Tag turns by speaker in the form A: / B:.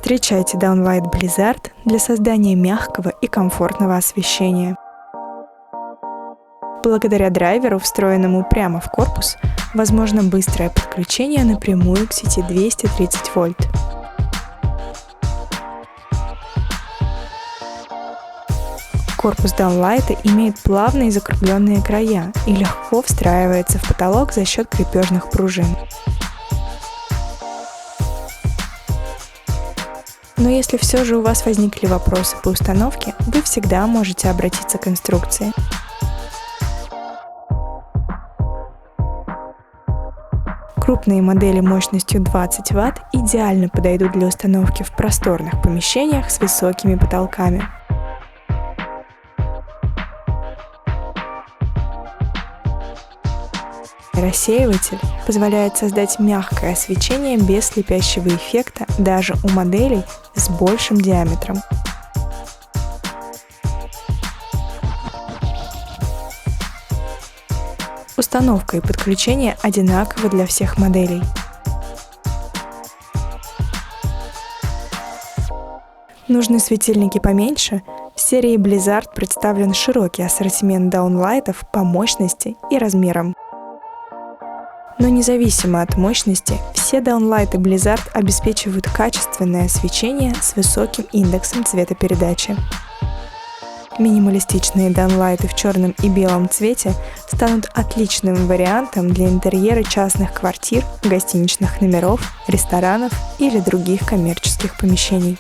A: Встречайте Downlight Blizzard для создания мягкого и комфортного освещения. Благодаря драйверу, встроенному прямо в корпус, возможно быстрое подключение напрямую к сети 230 вольт. Корпус Downlight имеет плавные закругленные края и легко встраивается в потолок за счет крепежных пружин. Но если все же у вас возникли вопросы по установке, вы всегда можете обратиться к инструкции. Крупные модели мощностью 20 Вт идеально подойдут для установки в просторных помещениях с высокими потолками. Рассеиватель позволяет создать мягкое освещение без слепящего эффекта даже у моделей с большим диаметром. Установка и подключение одинаковы для всех моделей. Нужны светильники поменьше? В серии Blizzard представлен широкий ассортимент даунлайтов по мощности и размерам. Но независимо от мощности, все даунлайты Blizzard обеспечивают качественное освещение с высоким индексом цветопередачи. Минималистичные даунлайты в черном и белом цвете станут отличным вариантом для интерьера частных квартир, гостиничных номеров, ресторанов или других коммерческих помещений.